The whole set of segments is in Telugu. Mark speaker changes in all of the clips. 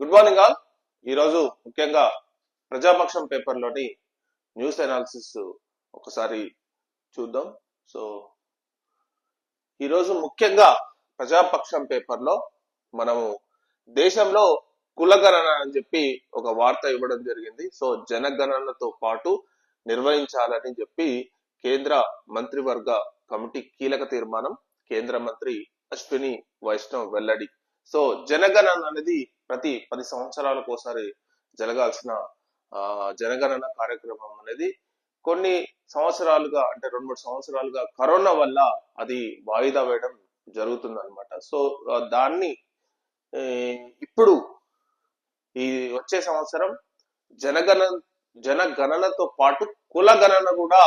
Speaker 1: Good morning all. ఈరోజు ముఖ్యంగా ప్రజాపక్షం పేపర్లోని న్యూస్ అనాలిసిస్ ఒకసారి చూద్దాం. సో ఈరోజు ముఖ్యంగా ప్రజాపక్షం పేపర్లో మనము దేశంలో కులగణన అని చెప్పి ఒక వార్త ఇవ్వడం జరిగింది. సో జనగణనతో పాటు నిర్వహించాలని చెప్పి కేంద్ర మంత్రివర్గ కమిటీ కీలక తీర్మానం, కేంద్ర మంత్రి అశ్విని వైష్ణవ్ వెల్లడి. సో జనగణన అనేది ప్రతి 10 సంవత్సరాలకు ఒకసారి జరగాల్సిన జనగణన కార్యక్రమం అనేది కొన్ని సంవత్సరాలుగా, అంటే 2-3 సంవత్సరాలుగా కరోనా వల్ల అది వాయిదా వేయడం జరుగుతుంది అనమాట. సో దాన్ని ఇప్పుడు ఈ వచ్చే సంవత్సరం జనగణనతో పాటు కుల గణన కూడా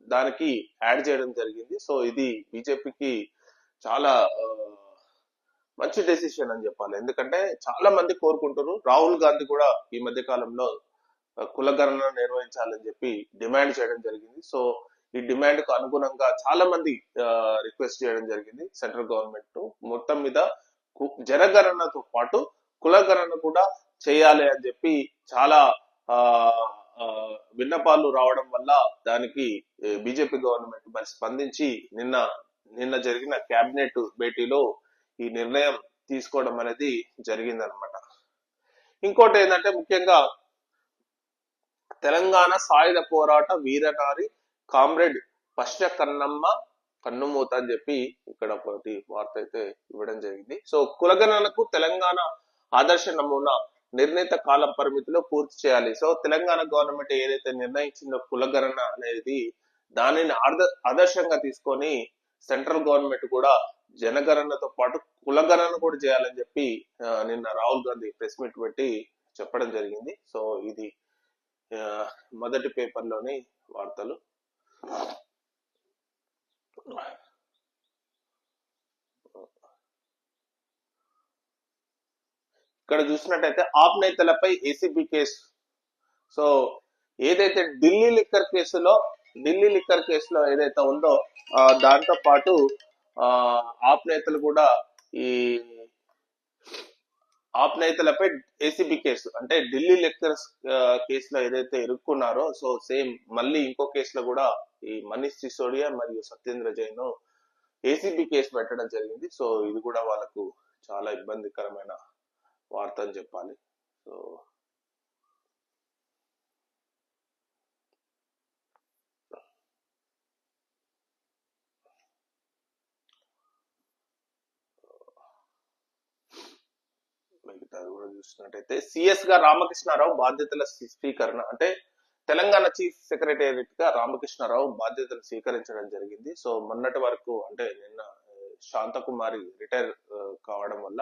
Speaker 1: దానికి యాడ్ చేయడం జరిగింది. సో ఇది బీజేపీకి చాలా మంచి డెసిషన్ అని చెప్పాలి. ఎందుకంటే చాలా మంది కోరుకుంటారు. రాహుల్ గాంధీ కూడా ఈ మధ్య కాలంలో కులగణన నిర్వహించాలని చెప్పి డిమాండ్ చేయడం జరిగింది. సో ఈ డిమాండ్ కు అనుగుణంగా చాలా మంది రిక్వెస్ట్ చేయడం జరిగింది సెంట్రల్ గవర్నమెంట్ మొత్తం మీద జనగణనతో పాటు కులగణన కూడా చేయాలి అని చెప్పి చాలా విన్నపాలు రావడం వల్ల దానికి బీజేపీ గవర్నమెంట్ మరి స్పందించి నిన్న జరిగిన కేబినెట్ భేటీలో ఈ నిర్ణయం తీసుకోవడం అనేది జరిగిందనమాట. ఇంకోటి ఏంటంటే ముఖ్యంగా తెలంగాణ సాయుధ పోరాట వీరనారి కామ్రేడ్ పశ్చ కన్నమ్మ కన్నుమూత అని చెప్పి ఇక్కడ ఒకటి వార్త అయితే ఇవ్వడం జరిగింది. సో కులగణనకు తెలంగాణ ఆదర్శ నమూనా, నిర్ణీత కాల పరిమితిలో పూర్తి చేయాలి. సో తెలంగాణ గవర్నమెంట్ ఏదైతే నిర్ణయించిందో కులగణన అనేది, దానిని ఆదర్శంగా తీసుకొని సెంట్రల్ గవర్నమెంట్ కూడా జనగణనతో పాటు కులగణన కూడా చేయాలని చెప్పి నిన్న రాహుల్ గాంధీ ప్రెస్ మీట్ పెట్టి చెప్పడం జరిగింది. సో ఇది మొదటి పేపర్లోని వార్తలు. ఇక్కడ చూసినట్టయితే ఆప్ నేతలపై ఏసీబీ కేసు. సో ఏదైతే ఢిల్లీ లిక్కర్ కేసులో ఏదైతే ఉందో దాంతో పాటు ఆప్ నేతలు కూడా ఈ ఆప్ నేతలపై ఏసీబీ కేసు, అంటే ఢిల్లీ లిక్కర్ కేసులో ఏదైతే ఇరుక్కున్నారో సో సేమ్ మళ్ళీ ఇంకో కేసులో కూడా ఈ మనీష్ సిసోడియా మరియు సత్యేంద్ర జైన్ ఏసీబీ కేసు పెట్టడం జరిగింది. సో ఇది కూడా వాళ్ళకు చాలా ఇబ్బందికరమైన వార్త అని చెప్పాలి. సో మిగతాది కూడా చూసినట్టయితే సిఎస్ గా రామకృష్ణారావు బాధ్యతల స్వీకరణ, అంటే తెలంగాణ చీఫ్ సెక్రటేరియట్ గా రామకృష్ణారావు బాధ్యతలు స్వీకరించడం జరిగింది. సో మొన్నటి వరకు, అంటే నిన్న శాంతకుమారి రిటైర్ కావడం వల్ల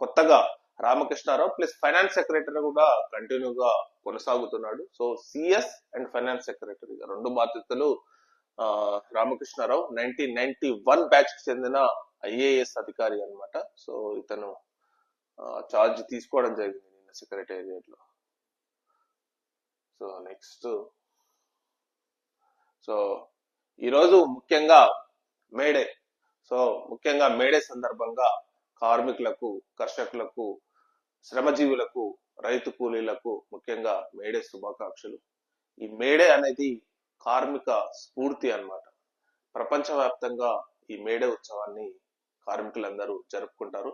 Speaker 1: కొత్తగా రామకృష్ణారావు ప్లస్ ఫైనాన్స్ సెక్రటరీ కూడా కంటిన్యూగా కొనసాగుతున్నాడు. So CS and finance secretary రెండు బాధ్యతలు రామకృష్ణారావు 1991 బ్యాచ్ కి చెందిన ఐఏఎస్ అధికారి అనమాట. సో ఇతను చార్జ్ తీసుకోవడం జరిగింది నిన్న సెక్రటేరియట్ లో. సో నెక్స్ట్, సో ఈరోజు ముఖ్యంగా మేడే. సో ముఖ్యంగా మేడే సందర్భంగా కార్మికులకు, కర్షకులకు, శ్రమజీవులకు, రైతు కూలీలకు ముఖ్యంగా మేడే శుభాకాంక్షలు. ఈ మేడే అనేది కార్మిక స్ఫూర్తి అన్నమాట. ప్రపంచవ్యాప్తంగా ఈ మేడే ఉత్సవాన్ని కార్మికులందరూ జరుపుకుంటారు.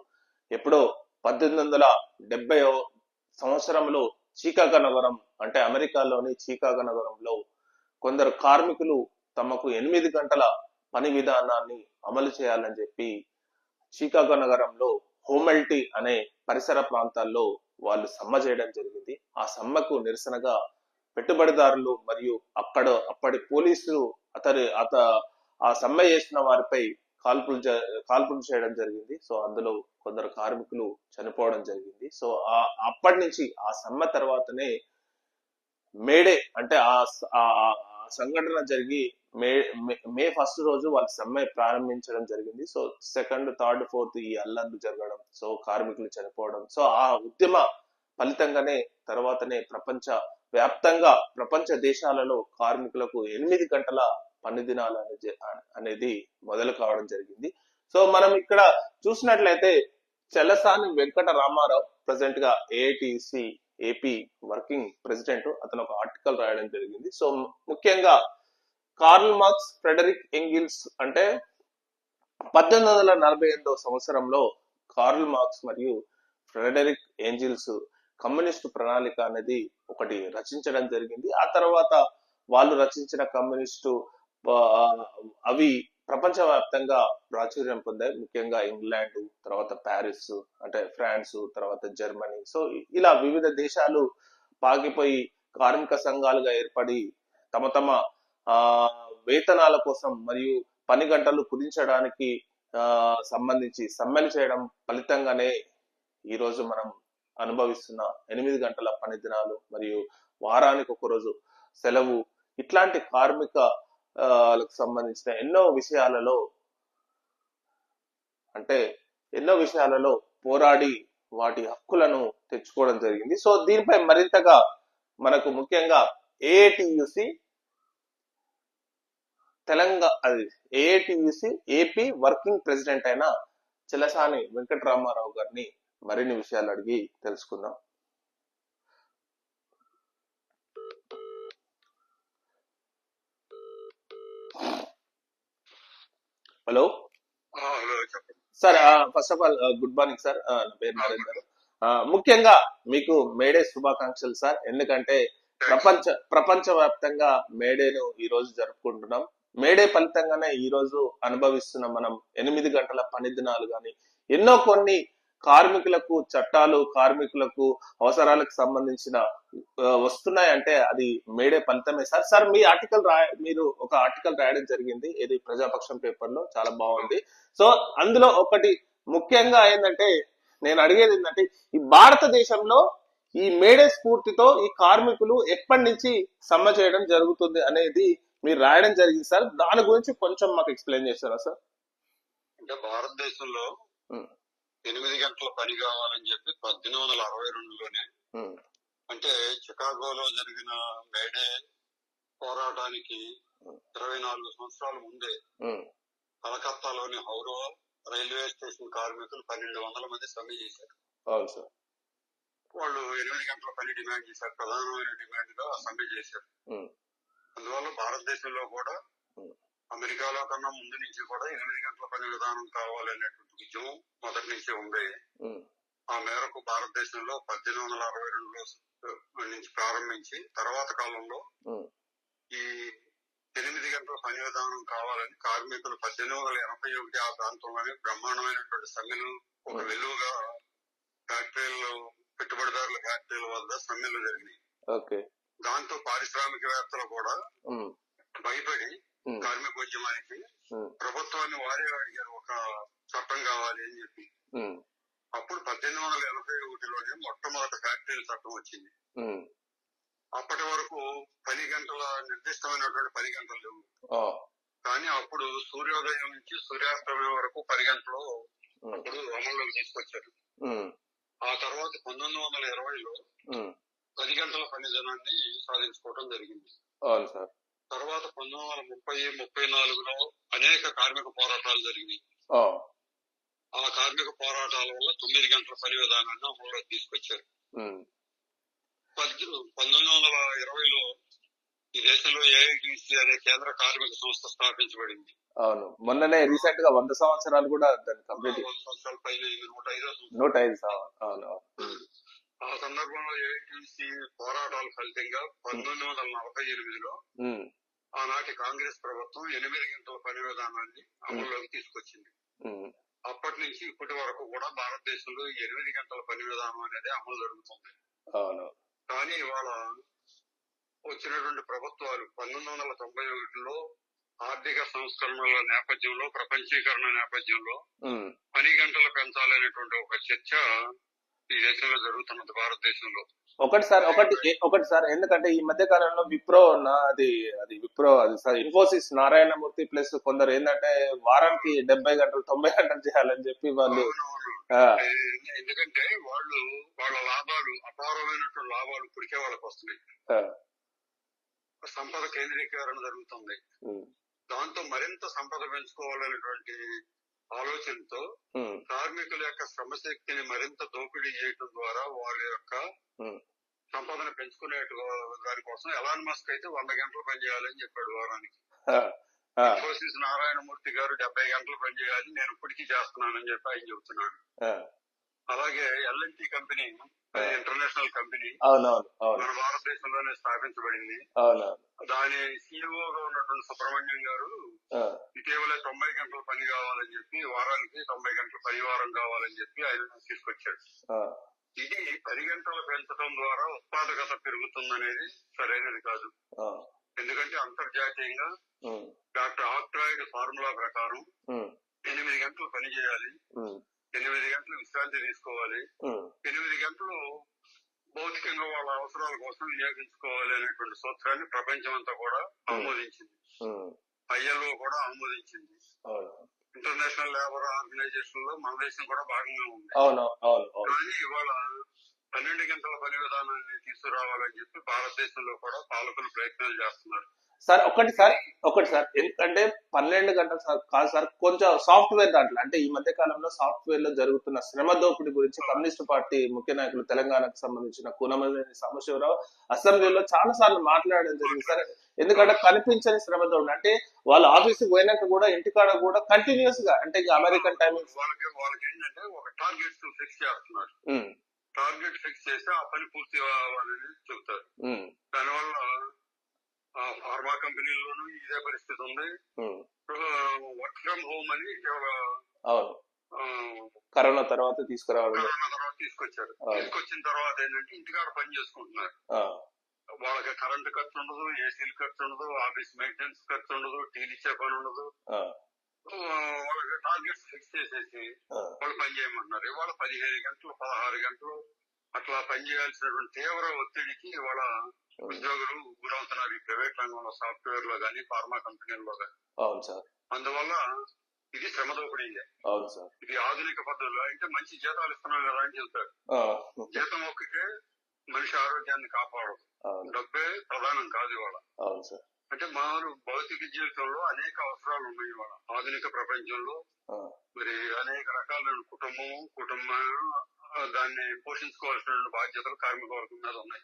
Speaker 1: ఎప్పుడో 1870 సంవత్సరంలో చికాగో నగరం, అంటే అమెరికాలోని చికాగో నగరంలో కొందరు కార్మికులు తమకు 8 గంటల పని విధానాన్ని అమలు చేయాలని చెప్పి చికాగో నగరంలో హోమెల్టీ అనే పరిసర ప్రాంతాల్లో వాళ్ళు సమ్మె చేయడం జరిగింది. ఆ సమ్మెకు నిరసనగా పెట్టుబడిదారులు మరియు అప్పటి పోలీసులు ఆ సమ్మె చేసిన వారిపై కాల్పులు చేయడం జరిగింది. సో అందులో కొందరు కార్మికులు చనిపోవడం జరిగింది. సో అప్పటి నుంచి ఆ సమ్మె తర్వాతనే మేడే, అంటే ఆ సంఘటన జరిగి మే 1 రోజు వాళ్ళ సమ్మె ప్రారంభించడం జరిగింది. సో 2nd, 3rd, 4th ఈ అల్లర్లు జరగడం, సో కార్మికులు చనిపోవడం, సో ఆ ఉద్యమ ఫలితంగానే తర్వాతనే ప్రపంచ దేశాలలో కార్మికులకు 8 గంటల పని దినాలు అనేది మొదలు కావడం జరిగింది. సో మనం ఇక్కడ చూసినట్లయితే చెలసాని వెంకట రామారావు ప్రెసెంట్ గా ఏఐటిసి ఏపీ వర్కింగ్ ప్రెసిడెంట్, అతను ఒక ఆర్టికల్ రాయడం జరిగింది. సో ముఖ్యంగా కార్ల్ మార్క్స్, ఫ్రెడరిక్ ఎంగిల్స్ అంటే 1848 సంవత్సరంలో కార్ల్ మార్క్స్ మరియు ఫ్రెడరిక్ ఏంజిల్స్ కమ్యూనిస్టు ప్రణాళిక అనేది ఒకటి రచించడం జరిగింది. ఆ తర్వాత వాళ్ళు రచించిన కమ్యూనిస్టు ఆ, అవి ప్రపంచవ్యాప్తంగా ప్రాచుర్యం పొందాయి. ముఖ్యంగా ఇంగ్లాండ్, తర్వాత ప్యారిస్ అంటే ఫ్రాన్స్, తర్వాత జర్మనీ. సో ఇలా వివిధ దేశాలు పాకిపోయి కార్మిక సంఘాలుగా ఏర్పడి తమ తమ ఆ వేతనాల కోసం మరియు పని గంటలు కుదించడానికి సంబంధించి సమ్మెలు చేయడం ఫలితంగానే ఈ రోజు మనం అనుభవిస్తున్న 8 గంటల పని దినాలు మరియు వారానికి ఒక రోజు సెలవు, ఇట్లాంటి కార్మిక లకు సంబంధించిన అంటే ఎన్నో విషయాలలో పోరాడి వాటి హక్కులను తెచ్చుకోవడం జరిగింది. సో దీనిపై మరింతగా మనకు ముఖ్యంగా AITUC AITUC AP working president అయిన చెలసాని వెంకటరామారావు గారిని మరిన్ని విషయాలు అడిగి తెలుసుకుందాం. Hello sir, first of all good morning sir. నా పేరు నరేందర్. ముఖ్యంగా మీకు మేడే శుభాకాంక్షలు సార్. ఎందుకంటే ప్రపంచవ్యాప్తంగా మేడేను ఈ రోజు జరుపుకుంటున్నాం. మేడే ఫలితంగానే ఈ రోజు అనుభవిస్తున్న మనం 8 గంటల పని దినాలు కానీ ఎన్నో కొన్ని కార్మికులకు చట్టాలు, కార్మికులకు అవసరాలకు సంబంధించిన వస్తున్నాయంటే అది మేడే ఫలితమే సార్. సార్ మీ మీరు ఒక ఆర్టికల్ రాయడం జరిగింది, ఇది ప్రజాపక్షం పేపర్ లో, చాలా బాగుంది. సో అందులో ఒకటి ముఖ్యంగా ఏంటంటే నేను అడిగేది ఏంటంటే ఈ భారతదేశంలో ఈ మేడే స్ఫూర్తితో ఈ కార్మికులు ఎప్పటి నుంచి సమ్మె చేయడం జరుగుతుంది అనేది మీరు రాయడం జరిగింది సార్. దాని గురించి కొంచెం మాకు ఎక్స్ప్లెయిన్ చేస్తారా సార్?
Speaker 2: అంటే భారతదేశంలో 8 గంటల పని కావాలని చెప్పి 1862లోనే అంటే చికాగోలో జరిగిన మేడే పోరాటానికి 24 సంవత్సరాల ముందే కలకత్తాలోని హౌరా రైల్వే స్టేషన్ కార్మికులు 1200 మంది సమ్మె చేశారు. వాళ్ళు 8 గంటల పని డిమాండ్ చేశారు. ప్రధానమైన డిమాండ్ గా సమ్మె చేశారు. అందువల్ల భారతదేశంలో కూడా అమెరికాలో కన్నా ముందు నుంచి కూడా 8 గంటల పని విధానం కావాలనేటువంటి ఉద్యమం మొదటి నుంచే ఉంది. ఆ మేరకు భారతదేశంలో 1862లో నుంచి ప్రారంభించి తర్వాత కాలంలో ఈ 8 గంటల పని విధానం కావాలని కార్మికులు 1881 ఆ ప్రాంతంలోనే బ్రహ్మాండమైనటువంటి సమ్మెలు ఒక వెలుగుగా ఫ్యాక్టరీలు, పెట్టుబడిదారుల ఫ్యాక్టరీల వద్ద సమ్మెలు జరిగినాయి. దాంతో పారిశ్రామికవేత్తలు కూడా భయపడి కార్మిక ఉద్యమానికి ప్రభుత్వాన్ని వారే అడిగారు, ఒక చట్టం కావాలి అని చెప్పి. అప్పుడు 1881లోనే మొట్టమొదటి ఫ్యాక్టరీల చట్టం వచ్చింది. అప్పటి వరకు 10 గంటల నిర్దిష్టమైనటువంటి 10 గంటలు లేవు. కానీ అప్పుడు సూర్యోదయం నుంచి సూర్యాస్తమయం వరకు 10 గంటలు అప్పుడు అమల్లోకి తీసుకొచ్చారు. ఆ తర్వాత 1920లో 10 గంటల పని దినాన్ని సాధించుకోవడం జరిగింది. తర్వాత 1930-34లో అనేక కార్మిక పోరాటాలు జరిగినాయి. ఆ కార్మిక పోరాటాల వల్ల 9 గంటల పని విధానాన్ని అమల్లోకి తీసుకొచ్చారు. 1920లో ఈ దేశంలో ఏఐటిసి అనే కేంద్ర కార్మిక సంస్థ స్థాపించబడింది.
Speaker 1: అవును, మొన్ననే రీసెంట్ గా 100 సంవత్సరాలు కూడా
Speaker 2: 100 సంవత్సరాల పైన
Speaker 1: 105.
Speaker 2: ఆ సందర్భంలో ఏఐటిసి పోరాటాల ఫలితంగా 1948లో ఆనాటి కాంగ్రెస్ ప్రభుత్వం 8 గంటల పని విధానాన్ని అమల్లోకి తీసుకొచ్చింది. అప్పటి నుంచి ఇప్పటి వరకు కూడా భారతదేశంలో 8 గంటల పని విధానం అనేది అమలు జరుగుతుంది. కానీ ఇవాళ వచ్చినటువంటి ప్రభుత్వాలు 1991లో ఆర్థిక సంస్కరణల నేపథ్యంలో, ప్రపంచీకరణ నేపథ్యంలో 10 గంటలు పెంచాలనేటువంటి ఒక చర్చ ఈ దేశంలో జరుగుతున్నది. భారతదేశంలో
Speaker 1: ఒకటి సార్, ఎందుకంటే ఈ మధ్య కాలంలో అది ఇన్ఫోసిస్ నారాయణమూర్తి ప్లస్ కొందరు ఏంటంటే వారానికి 70 గంటలు 90 గంటలు చేయాలని చెప్పి వాళ్ళు,
Speaker 2: ఎందుకంటే వాళ్ళు వాళ్ళ లాభాలు, అపారమైనటువంటి లాభాలు ఇప్పటికే వాళ్ళకి వస్తున్నాయి. సంపద కేంద్రీకరణ జరుగుతుంది. దాంతో మరింత సంపద పెంచుకోవాలనేటువంటి ఆలోచనతో కార్మికుల యొక్క శ్రమశక్తిని మరింత దోపిడీ చేయడం ద్వారా వాళ్ళ యొక్క సంపదన పెంచుకునే దానికోసం ఎలాన్ మస్క్ అయితే 100 గంటలు పనిచేయాలని చెప్పాడు వారానికి. ఇన్ఫోసిస్ నారాయణమూర్తి గారు 70 గంటలు పనిచేయాలి, నేను ఇప్పటికీ చేస్తున్నానని చెప్పి ఆయన చెబుతున్నాడు. అలాగే ఎల్ఎన్టీ కంపెనీ ఇంటర్నేషనల్ కంపెనీ మన భారతదేశంలోనే స్థాపించబడింది. దాని సిఇఓగా ఉన్నటువంటి సుబ్రహ్మణ్యం గారు ఇటీవల 90 గంటల పని కావాలని చెప్పి, వారానికి 90 గంటల పని వారం కావాలని చెప్పి ఆయన తీసుకొచ్చాడు. ఇది 10 గంటలు పెంచడం ద్వారా ఉత్పాదకత పెరుగుతుందనేది సరైనది కాదు. ఎందుకంటే అంతర్జాతీయంగా డాక్టర్ ఆక్ట్రాయిడ్ ఫార్ములా ప్రకారం 8 గంటలు పని చేయాలి, 8 గంటలు విశ్రాంతి తీసుకోవాలి, 8 గంటలు భౌతికంగా వాళ్ళ అవసరాల కోసం వినియోగించుకోవాలి అనేటువంటి సూత్రాన్ని ప్రపంచం అంతా కూడా ఆమోదించింది. ఐఎల్ఓ కూడా ఆమోదించింది. ఇంటర్నేషనల్ లేబర్ ఆర్గనైజేషన్ లో మన దేశం కూడా భాగంగా ఉంది. కానీ ఇవాళ 12 గంటల పని విధానాన్ని తీసుకురావాలని చెప్పి భారతదేశంలో కూడా పాలకులు ప్రయత్నాలు చేస్తున్నారు.
Speaker 1: సార్ ఒకటి సార్ ఎందుకంటే 12 గంటలు కాదు సార్, కొంచెం సాఫ్ట్వేర్ దాంట్లో అంటే ఈ మధ్య కాలంలో సాఫ్ట్వేర్ లో జరుగుతున్న శ్రమ దోపిడీ గురించి కమ్యూనిస్ట్ పార్టీ ముఖ్య నాయకులు తెలంగాణకు సంబంధించిన కూనమనేని సాంబశివరావు అసెంబ్లీలో చాలా సార్లు మాట్లాడడం జరిగింది సార్. ఎందుకంటే కనిపించని శ్రమ దోపిడీ అంటే వాళ్ళ ఆఫీస్కి పోయినాక కూడా ఇంటికాడ కూడా కంటిన్యూస్ గా అంటే అమెరికన్ టైమింగ్స్
Speaker 2: వాళ్ళకి ఏంటంటే ఒక టార్గెట్ ఫిక్స్ చేస్తున్నారు. టార్గెట్ ఫిక్స్ చేస్తే ఆ పని పూర్తి అవ్వాలని చెబుతారు. దానివల్ల ఫార్మా కంపెనీల్లోనూ ఇదే పరిస్థితి ఉంది. వర్క్ ఫ్రమ్ హోమ్ అని
Speaker 1: కరోనా తర్వాత తీసుకొచ్చారు.
Speaker 2: తీసుకొచ్చిన తర్వాత ఏంటంటే ఇంటికాడ పని చేసుకుంటున్నారు. వాళ్ళకి కరెంట్ ఖర్చు ఉండదు, ఏసీల ఖర్చు ఉండదు, ఆఫీస్ మెయింటెనెన్స్ ఖర్చు ఉండదు, టీలు ఇచ్చే పని ఉండదు. వాళ్ళకి టార్గెట్స్ ఫిక్స్ చేసేసి వాళ్ళు పని చేయమంటున్నారు. ఇవాళ 15 గంటలు 16 గంటలు అట్లా పనిచేయాల్సినటువంటి తీవ్ర ఒత్తిడికి ఇవాళ ఉద్యోగులు గురవుతున్నారు ఈ ప్రైవేట్ రంగంలో, సాఫ్ట్వేర్ లో గానీ ఫార్మా కంపెనీల్లో గానీ. అందువల్ల ఇది శ్రమ దోపిడీ. ఇది ఆధునిక పద్ధతిలో అంటే మంచి జీతాలు ఇస్తున్నాం కదా అని చెబుతారు. జీతం ఒక్కటే మనిషి ఆరోగ్యాన్ని కాపాడదు, డబ్బే ప్రధానం కాదు ఇవాళ. అంటే మామూలు భౌతిక జీవితంలో అనేక అవసరాలు ఉన్నాయి ఇవాళ ఆధునిక ప్రపంచంలో. మరి అనేక రకాలైన కుటుంబం దాన్ని పోషించుకోవాల్సిన బాధ్యతలు కార్మిక వర్గం మీద ఉన్నాయి.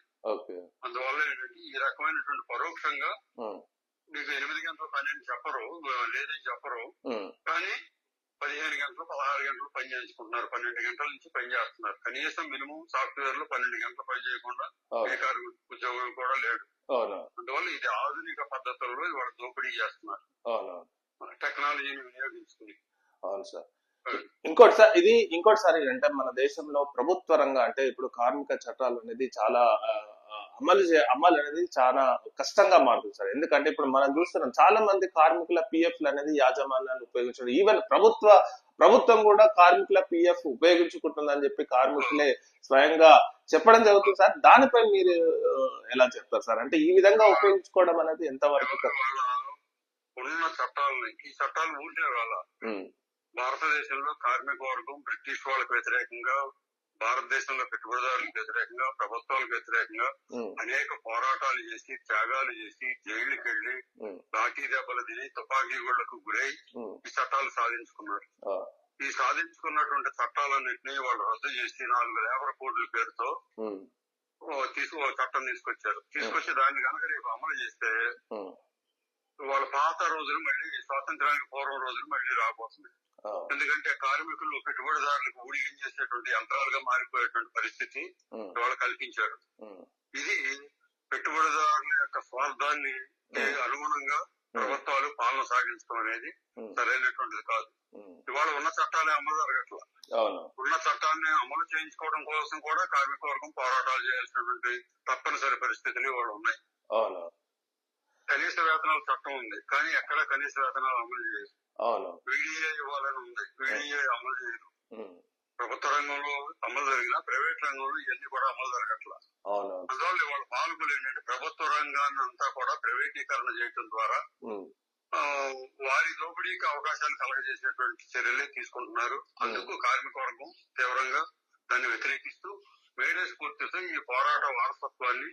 Speaker 2: అందువల్ల ఏంటంటే ఈ రకమైనటువంటి పరోక్షంగా మీకు 8 గంటల పని అని చెప్పరు, లేదని చెప్పరు, కానీ 15 గంటలు 16 గంటలు పని చేయించుకుంటున్నారు. 12 గంటల నుంచి పని చేస్తున్నారు. కనీసం మినిమం సాఫ్ట్వేర్ లో 12 గంటలు పని చేయకుండా ఏ కార్మిక ఉద్యోగులు కూడా లేడు. అందువల్ల ఇది ఆధునిక పద్ధతుల్లో ఇవాళ దోపిడీ చేస్తున్నారు టెక్నాలజీని వినియోగించుకుని.
Speaker 1: అవును సార్. ఇంకోటి సార్ అంటే మన దేశంలో ప్రభుత్వ రంగ అంటే ఇప్పుడు కార్మిక చట్టాలు అనేది చాలా అమలు అనేది చాలా కష్టంగా మారుతుంది సార్. ఎందుకంటే ఇప్పుడు మనం చూస్తున్నాం చాలా మంది కార్మికుల పిఎఫ్ అనేది యాజమాన్యాలు ఉపయోగించడం, ఈవెన్ ప్రభుత్వం కూడా కార్మికుల పిఎఫ్ ఉపయోగించుకుంటుందని చెప్పి కార్మికులే స్వయంగా చెప్పడం జరుగుతుంది సార్. దానిపై మీరు ఎలా చెప్తారు సార్? అంటే ఈ విధంగా ఉపయోగించుకోవడం అనేది ఎంతవరకు
Speaker 2: ఉన్న చట్టాలని ఈ చట్టాలు ఊరికే వాళ్ళ భారతదేశంలో కార్మిక వర్గం బ్రిటిష్ వాళ్ళకి వ్యతిరేకంగా, భారతదేశంలో పెట్టుబడిదారులకు వ్యతిరేకంగా, ప్రభుత్వాలకు వ్యతిరేకంగా అనేక పోరాటాలు చేసి, త్యాగాలు చేసి, జైలుకి వెళ్లి లాఠీ దెబ్బలు తిని, తుపాకీ గుళ్లకు గురై ఈ చట్టాలు సాధించుకున్నారు. ఈ సాధించుకున్నటువంటి చట్టాలన్నింటినీ వాళ్ళు రద్దు చేసి 4 లేబర్ కోడ్ల పేరుతో చట్టం తీసుకొచ్చి దాన్ని కనుక రేపు అమలు చేస్తే వాళ్ళ పాత రోజులు మళ్ళీ స్వాతంత్రానికి పూర్వం రోజులు మళ్ళీ రాబోతున్నాయి. ఎందుకంటే కార్మికులు పెట్టుబడిదారులకు ఊడిగం చేసేటువంటి యంత్రాలుగా మారిపోయేటువంటి పరిస్థితి వాళ్ళు కల్పించారు. ఇది పెట్టుబడిదారుల యొక్క స్వార్థాన్ని అనుగుణంగా ప్రభుత్వాలు పాలన సాగించడం అనేది సరైనటువంటిది కాదు. ఇవాళ ఉన్న చట్టాలే అమలు జరగట్లా. ఉన్న చట్టాన్ని అమలు చేయించుకోవడం కోసం కూడా కార్మిక వర్గం పోరాటాలు చేయాల్సినటువంటి తప్పనిసరి పరిస్థితులు ఇవాళ ఉన్నాయి. కనీస వేతనాల చట్టం ఉంది, కానీ ఎక్కడ కనీస వేతనాలు అమలు చేయదు. వీడిఏ ఇవ్వాలని ఉంది, వీడిఏ అమలు చేయదు. ప్రభుత్వ రంగంలో అమలు జరిగినా ప్రైవేట్ రంగంలో ఇవన్నీ కూడా అమలు జరగట్లా. అందువల్ల ఇవాళ పాలకులు ఏంటంటే ప్రభుత్వ రంగాన్ని అంతా కూడా ప్రైవేటీకరణ చేయడం ద్వారా వారి దోపిడీకి అవకాశాలు కలగజేసేటువంటి చర్యలే తీసుకుంటున్నారు. అందుకు కార్మిక వర్గం తీవ్రంగా దాన్ని వ్యతిరేకిస్తూ మేడే స్ఫూర్తితో ఈ పోరాట వారసత్వాన్ని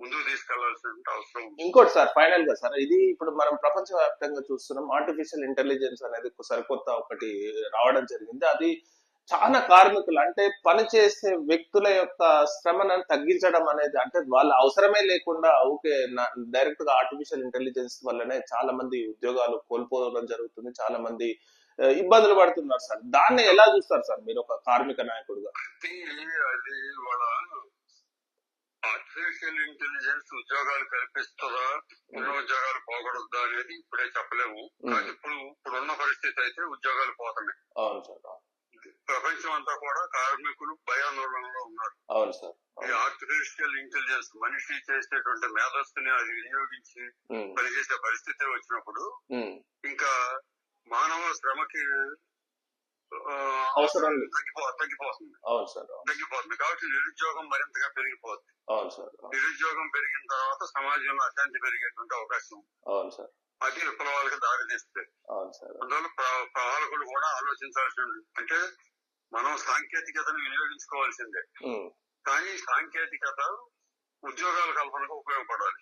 Speaker 2: ముందుకు తీసుకెళ్లాల్సిన అవసరం ఉంది.
Speaker 1: ఇంకోటి సార్, ఫైనల్ గా సార్, ఇది ఇప్పుడు మనం ప్రపంచవ్యాప్తంగా చూస్తున్నాం, ఆర్టిఫిషియల్ ఇంటెలిజెన్స్ అనేది సరికొత్త ఒకటి రావడం జరిగింది. అది చాలా కార్మికులు అంటే పనిచేసే వ్యక్తుల యొక్క శ్రమను తగ్గించడం అనేది, అంటే వాళ్ళ అవసరమే లేకుండా ఊకే డైరెక్ట్ గా ఆర్టిఫిషియల్ ఇంటెలిజెన్స్ వల్లనే చాలా మంది ఉద్యోగాలు కోల్పోవడం జరుగుతుంది, చాలా మంది ఇబ్బందులు పడుతున్నారు సార్. దాన్ని ఎలా చూస్తారు సార్ మీరు ఒక కార్మిక నాయకుడుగా?
Speaker 2: అది వాళ్ళ ఆర్టిఫిషియల్ ఇంటెలిజెన్స్ ఉద్యోగాలు కల్పిస్తుందా, ఉన్న ఉద్యోగాలు పోగొడద్దా అనేది ఇప్పుడే చెప్పలేము. కానీ ఇప్పుడున్న పరిస్థితి అయితే ఉద్యోగాలు పోతున్నాయి.
Speaker 1: అవును సార్.
Speaker 2: ప్రపంచం అంతా కూడా కార్మికులు భయాందోళనలో ఉన్నారు.
Speaker 1: అవును సార్.
Speaker 2: ఈ ఆర్టిఫిషియల్ ఇంటెలిజెన్స్ మనిషి చేసేటువంటి మేధస్సుని అది వినియోగించి పనిచేసే పరిస్థితి వచ్చినప్పుడు ఇంకా మానవ శ్రమకి
Speaker 1: అవసరం
Speaker 2: తగ్గిపోతుంది.
Speaker 1: అవును సార్.
Speaker 2: తగ్గిపోతుంది కాబట్టి నిరుద్యోగం మరింతగా పెరిగిపోతుంది.
Speaker 1: అవును సార్.
Speaker 2: నిరుద్యోగం పెరిగిన తర్వాత సమాజంలో అశాంతి పెరిగేటువంటి అవకాశం.
Speaker 1: అవును సార్.
Speaker 2: అది విప్లవాలకు దారితీస్తుంది.
Speaker 1: అవును సార్.
Speaker 2: అందువల్ల పాలకులు కూడా ఆలోచించాల్సింది అంటే మనం సాంకేతికతను వినియోగించుకోవాల్సిందే, కానీ సాంకేతికత ఉద్యోగాల కల్పనకు ఉపయోగపడాలి.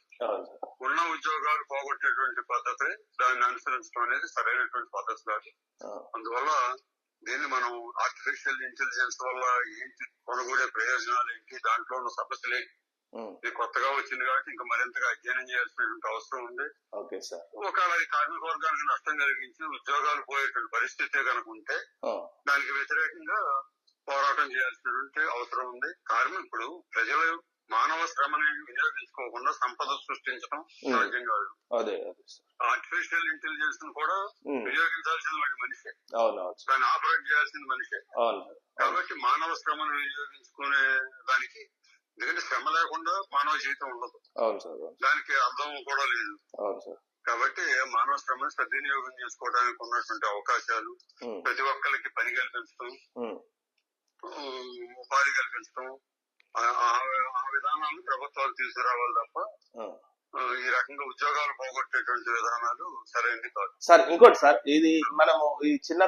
Speaker 2: ఉన్న ఉద్యోగాలు పోగొట్టేటువంటి పద్ధతి దాన్ని అనుసరించడం అనేది సరైనటువంటి పద్ధతి కాదు. అందువల్ల దీన్ని మనం ఆర్టిఫిషియల్ ఇంటెలిజెన్స్ వల్ల ఏంటి కొనుగోడే ప్రయోజనాలు ఏంటి, దాంట్లో ఉన్న సమస్యలు ఏంటి, ఇది కొత్తగా వచ్చింది కాబట్టి ఇంకా మరింతగా అధ్యయనం చేయాల్సినటువంటి అవసరం ఉంది. ఒకవేళ ఈ కార్మిక వర్గానికి నష్టం కలిగించి ఉద్యోగాలు పోయేటువంటి పరిస్థితి కనుక ఉంటే దానికి వ్యతిరేకంగా పోరాటం చేయాల్సినటువంటి అవసరం ఉంది. కార్మికుడు ప్రజల మానవ శ్రమని వినియోగించుకోకుండా సంపద సృష్టించడం సాధ్యం కాదు. ఆర్టిఫిషియల్ ఇంటెలిజెన్స్ ను కూడా వినియోగించాల్సిన వాడి మనిషే, దాన్ని ఆపరేట్ చేయాల్సిన మనిషే. కాబట్టి మానవ శ్రమను వినియోగించుకునే దానికి, ఎందుకంటే శ్రమ లేకుండా మానవ జీవితం ఉండదు, దానికి అర్థం కూడా లేదు. కాబట్టి మానవ శ్రమను సద్వినియోగం చేసుకోవడానికి ఉన్నటువంటి అవకాశాలు, ప్రతి ఒక్కరికి పని కల్పించడం, ఉపాధి కల్పించడం, ఆ విధానాలను ప్రభుత్వాలు తీసుకురావాలి తప్ప ఈ రకంగా ఉద్యోగాలు పోగొట్టేటువంటి విధానాలు సరైనది కాదు
Speaker 1: సార్. ఇంకోటి సార్, ఇది మనము ఈ చిన్న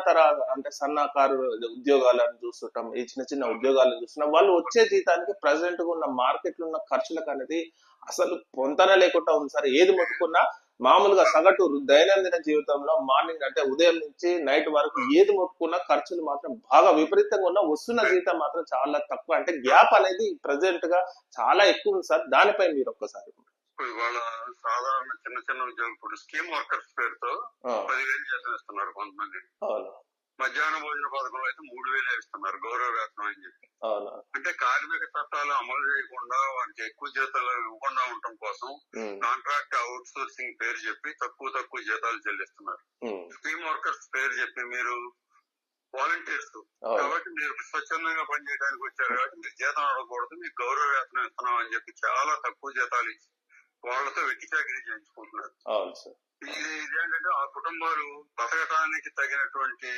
Speaker 1: అంటే సన్నకారు ఉద్యోగాలను చూస్తుంటాం, ఈ చిన్న చిన్న ఉద్యోగాలను చూస్తున్నాం. వాళ్ళు వచ్చే జీతానికి ప్రజెంట్ గా ఉన్న మార్కెట్ లో ఉన్న ఖర్చులకు అనేది అసలు పొంతన లేకుండా ఉంది సార్. ఏది ముట్టుకున్నా మామూలుగా సగటు దైనందిన జీవితంలో మార్నింగ్ అంటే ఉదయం నుంచి నైట్ వరకు ఏది ముట్టుకున్నా ఖర్చులు మాత్రం బాగా విపరీతంగా ఉన్న, వస్తున్న జీతం మాత్రం చాలా తక్కువ. అంటే గ్యాప్ అనేది ప్రెసెంట్ గా చాలా ఎక్కువ ఉంది సార్. దానిపై మీరు ఒక్కసారి.
Speaker 2: ఇవాళ సాధారణ చిన్న చిన్న ఉద్యోగం, ఇప్పుడు స్కీమ్ వర్కర్స్ పేరుతో 10,000 జీతం ఇస్తున్నారు కొంతమంది. మధ్యాహ్న భోజన పథకంలో అయితే 3,000 ఇస్తున్నారు గౌరవ వేతనం అని చెప్పి. అంటే కార్మిక చట్టాలు అమలు చేయకుండా వారికి ఎక్కువ జీతాలు ఇవ్వకుండా ఉండటం కోసం కాంట్రాక్ట్ అవుట్ సోర్సింగ్ పేరు చెప్పి తక్కువ జీతాలు చెల్లిస్తున్నారు. స్కీమ్ వర్కర్స్ పేరు చెప్పి మీరు వాలంటీర్స్ కాబట్టి మీరు స్వచ్ఛందంగా పనిచేయడానికి వచ్చారు కాబట్టి మీరు జీతం అడగకూడదు, మీకు గౌరవ వేతనం ఇస్తున్నాం అని చెప్పి చాలా తక్కువ జీతాలు ఇచ్చి వాళ్ళతో వెట్టి చాకరీ చేయించుకుంటున్నారు. ఇదేంటంటే ఆ కుటుంబాలు బతకటానికి తగినటువంటి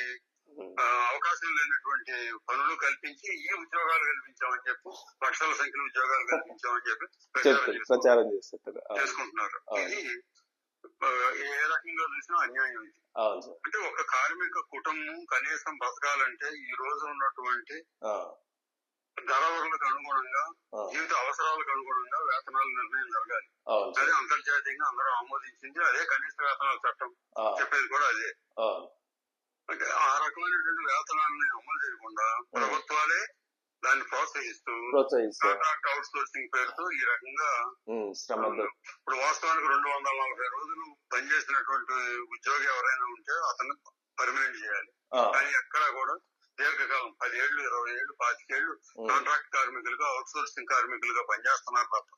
Speaker 2: అవకాశం లేనటువంటి పనులు కల్పించి ఈ ఉద్యోగాలు కల్పించామని చెప్పి లక్షల సంఖ్యలో ఉద్యోగాలు కల్పించామని చెప్పి ప్రచారం చేసుకుంటున్నారు. ఇది ఏ రకంగా చూసినా అన్యాయం. ఇది అంటే ఒక కార్మిక కుటుంబం కనీసం బతకాలంటే ఈ రోజు ఉన్నటువంటి ధరలకు అనుగుణంగా, జీవిత అవసరాలకు అనుగుణంగా వేతనాల నిర్ణయం జరగాలి. అదే అంతర్జాతీయంగా అందరూ ఆమోదించింది, అదే కనీస వేతనాల చట్టం చెప్పేది కూడా అదే. అంటే ఆ రకమైనటువంటి వేతనాన్ని అమలు చేయకుండా ప్రభుత్వాలే దాన్ని ప్రోత్సహిస్తూ కాంట్రాక్ట్ అవుట్ సోర్సింగ్ పేరుతో ఈ రకంగా ఇప్పుడు వాస్తవానికి 240 రోజులు పనిచేసినటువంటి ఉద్యోగి ఎవరైనా ఉంటే అతను పర్మనెంట్ చేయాలి. కానీ ఎక్కడా కూడా దీర్ఘకాలం 10 ఏళ్ళు 20 ఏళ్ళు 25 ఏళ్ళు కాంట్రాక్ట్ కార్మికులుగా అవుట్ సోర్సింగ్ కార్మికులుగా పనిచేస్తున్నారు తప్ప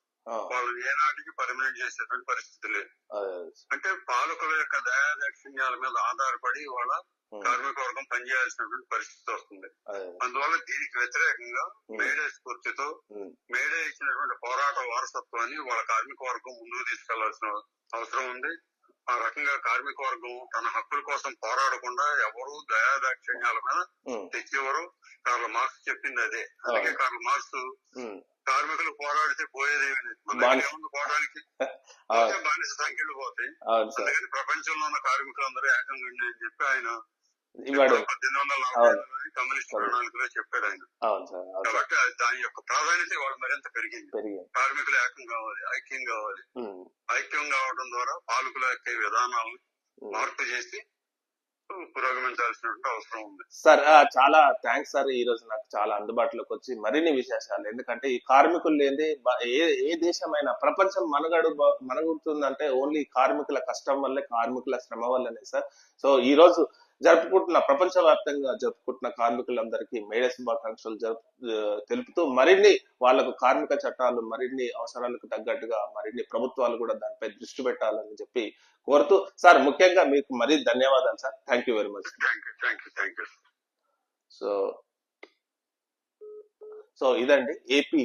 Speaker 2: వాళ్ళు ఏనాటికి పర్మనెంట్ చేసేటువంటి పరిస్థితి లేదు. అంటే పాలకుల యొక్క దయాదాక్షిణ్యాల మీద ఆధారపడి వాళ్ళ కార్మిక వర్గం పనిచేయాల్సినటువంటి పరిస్థితి వస్తుంది. అందువల్ల దీనికి వ్యతిరేకంగా మేడే స్ఫూర్తితో మేడే ఇచ్చినటువంటి పోరాట వారసత్వాన్ని వాళ్ళ కార్మిక వర్గం ముందుకు తీసుకెళ్లాల్సిన అవసరం ఉంది. ఆ రకంగా కార్మిక వర్గం తన హక్కుల కోసం పోరాడకుండా ఎవరు దయాదాక్షిణ్యాల మీద తెచ్చేవారు. కార్ల్ మార్క్స్ చెప్పింది అదే. అందుకే కార్ల్ మార్క్స్ కార్మికులు పోరాడితే పోయేదేమి లేదు, పోవడానికి బానిస సంఖ్యలు పోతాయి, అందుకని ప్రపంచంలో ఉన్న కార్మికులందరూ ఏకంగా అని చెప్పి ఆయన
Speaker 1: ఇవాడు
Speaker 2: 1845 కమ్యూనిస్ట్ ప్రణాళికలో చెప్పాడు ఆయన.
Speaker 1: అవును సార్.
Speaker 2: కాబట్టి దాని యొక్క ప్రాధాన్యత ఇవాళ మరింత పెరిగింది. కార్మికులు ఏకం కావాలి, ఐక్యం కావాలి. ఐక్యం కావడం ద్వారా పాలకుల యొక్క విధానాలను మార్పు చేసి పురోగమించాల్సినటువంటి అవసరం ఉంది.
Speaker 1: సార్ చాలా థ్యాంక్స్ సార్. ఈ రోజు నాకు చాలా అందుబాటులోకి వచ్చి మరిన్ని విశేషాలు, ఎందుకంటే ఈ కార్మికులు లేని ఏ దేశమైనా ప్రపంచం మనగుతుందంటే ఓన్లీ కార్మికుల కష్టం వల్లే, కార్మికుల శ్రమ వల్లనే సార్. సో ఈ రోజు జరుపుకుంటున్న ప్రపంచవ్యాప్తంగా జరుపుకుంటున్న కార్మికులందరికీ మేడే శుభాకాంక్షలు తెలుపుతూ మరిన్ని వాళ్లకు కార్మిక చట్టాలు మరిన్ని అవసరాలకు తగ్గట్టుగా మరిన్ని ప్రభుత్వాలు కూడా దానిపై దృష్టి పెట్టాలని చెప్పి కోరుతూ సార్ ముఖ్యంగా మీకు మరీ ధన్యవాదాలు sir. Thank you very much. So ఇదండి ఏపీ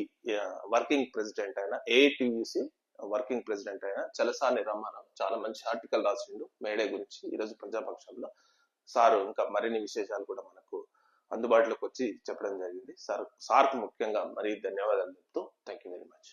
Speaker 1: వర్కింగ్ ప్రెసిడెంట్ అయిన ఏఐటియుసి వర్కింగ్ ప్రెసిడెంట్ అయిన చలసాని రామారావు చాలా మంచి ఆర్టికల్ రాసిండు మేడే గురించి ఈరోజు ప్రజాపక్షంలో. సార్ ఇంకా మరిన్ని విశేషాలు కూడా మనకు అందుబాటులోకి వచ్చి చెప్పడం జరిగింది. సార్కు ముఖ్యంగా మరీ ధన్యవాదాలు చెప్తూ థ్యాంక్ యూ వెరీ మచ్.